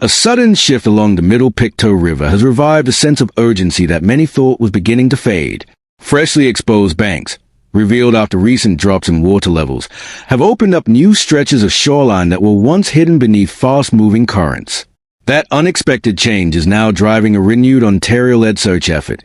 A sudden shift along the Middle Pictou River has revived a sense of urgency that many thought was beginning to fade. Freshly exposed banks, revealed after recent drops in water levels, have opened up new stretches of shoreline that were once hidden beneath fast-moving currents. That unexpected change is now driving a renewed Ontario-led search effort,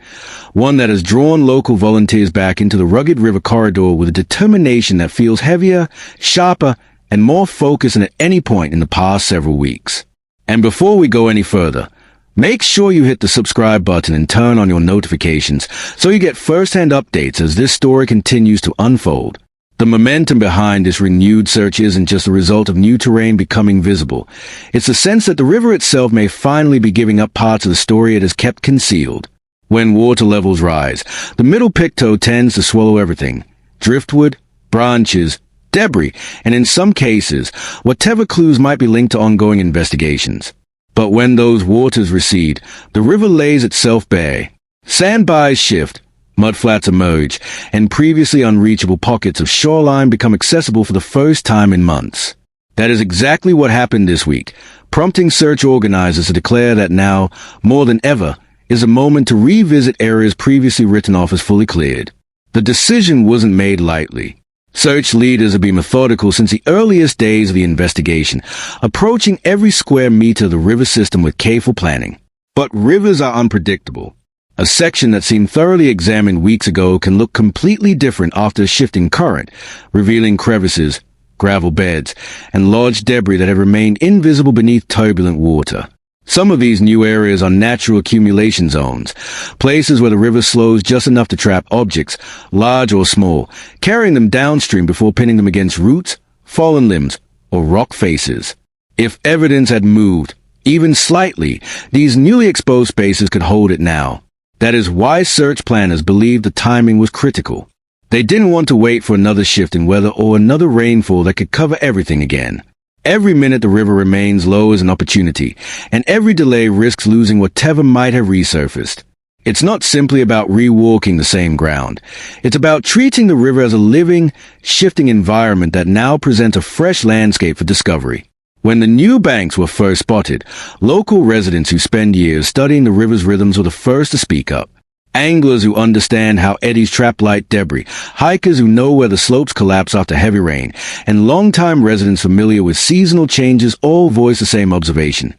one that has drawn local volunteers back into the rugged river corridor with a determination that feels heavier, sharper, and more focused than at any point in the past several weeks. And before we go any further, make sure you hit the subscribe button and turn on your notifications so you get first-hand updates as this story continues to unfold. The momentum behind this renewed search isn't just a result of new terrain becoming visible. It's the sense that the river itself may finally be giving up parts of the story it has kept concealed. When water levels rise, the Middle Pictou tends to swallow everything: driftwood, branches, debris, and in some cases, whatever clues might be linked to ongoing investigations. But when those waters recede, the river lays itself bare. Sandbars shift, mudflats emerge, and previously unreachable pockets of shoreline become accessible for the first time in months. That is exactly what happened this week, prompting search organizers to declare that now, more than ever, is a moment to revisit areas previously written off as fully cleared. The decision wasn't made lightly. Search leaders have been methodical since the earliest days of the investigation, approaching every square meter of the river system with careful planning. But rivers are unpredictable. A section that seemed thoroughly examined weeks ago can look completely different after a shifting current, revealing crevices, gravel beds, and large debris that have remained invisible beneath turbulent water. Some of these new areas are natural accumulation zones, places where the river slows just enough to trap objects, large or small, carrying them downstream before pinning them against roots, fallen limbs, or rock faces. If evidence had moved, even slightly, these newly exposed spaces could hold it now. That is why search planners believed the timing was critical. They didn't want to wait for another shift in weather or another rainfall that could cover everything again. Every minute the river remains low is an opportunity, and every delay risks losing whatever might have resurfaced. It's not simply about rewalking the same ground. It's about treating the river as a living, shifting environment that now presents a fresh landscape for discovery. When the new banks were first spotted, local residents who spend years studying the river's rhythms were the first to speak up. Anglers who understand how eddies trap light debris, hikers who know where the slopes collapse after heavy rain, and longtime residents familiar with seasonal changes all voice the same observation.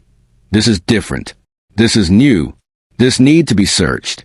This is different. This is new. This need to be searched.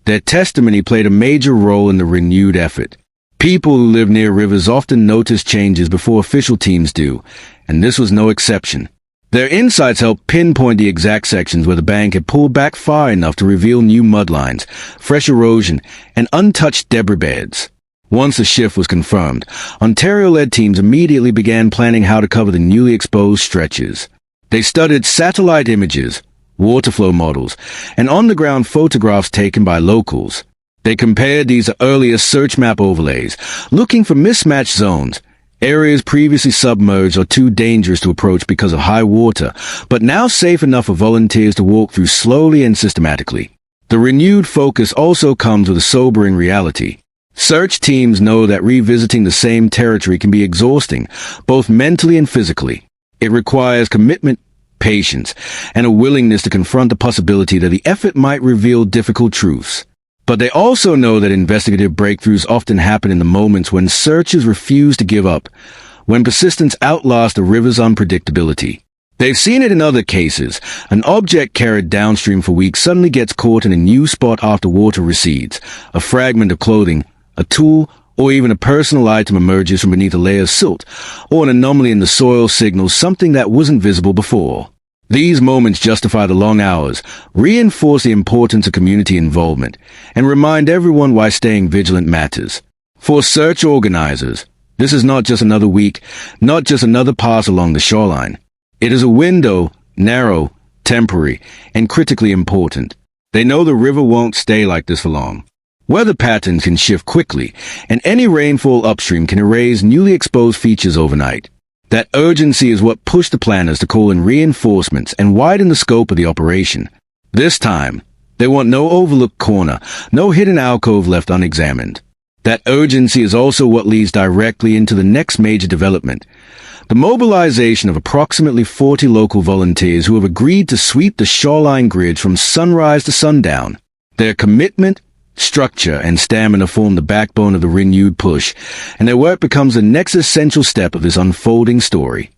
Their testimony played a major role in the renewed effort. People who live near rivers often notice changes before official teams do, and this was no exception. Their insights helped pinpoint the exact sections where the bank had pulled back far enough to reveal new mudlines, fresh erosion, and untouched debris beds. Once the shift was confirmed, Ontario-led teams immediately began planning how to cover the newly exposed stretches. They studied satellite images, water flow models, and on-the-ground photographs taken by locals. They compared these to earlier search map overlays, looking for mismatched zones, areas previously submerged or too dangerous to approach because of high water, but now safe enough for volunteers to walk through slowly and systematically. The renewed focus also comes with a sobering reality. Search teams know that revisiting the same territory can be exhausting, both mentally and physically. It requires commitment, patience, and a willingness to confront the possibility that the effort might reveal difficult truths. But they also know that investigative breakthroughs often happen in the moments when searchers refuse to give up, when persistence outlasts the river's unpredictability. They've seen it in other cases. An object carried downstream for weeks suddenly gets caught in a new spot after water recedes. A fragment of clothing, a tool, or even a personal item emerges from beneath a layer of silt, or an anomaly in the soil signals something that wasn't visible before. These moments justify the long hours, reinforce the importance of community involvement, and remind everyone why staying vigilant matters. For search organizers, this is not just another week, not just another pass along the shoreline. It is a window, narrow, temporary, and critically important. They know the river won't stay like this for long. Weather patterns can shift quickly, and any rainfall upstream can erase newly exposed features overnight. That urgency is what pushed the planners to call in reinforcements and widen the scope of the operation. This time, they want no overlooked corner, no hidden alcove left unexamined. That urgency is also what leads directly into the next major development. The mobilization of approximately 40 local volunteers who have agreed to sweep the shoreline grid from sunrise to sundown. Their commitment, structure, and stamina form the backbone of the renewed push, and their work becomes the next essential step of this unfolding story.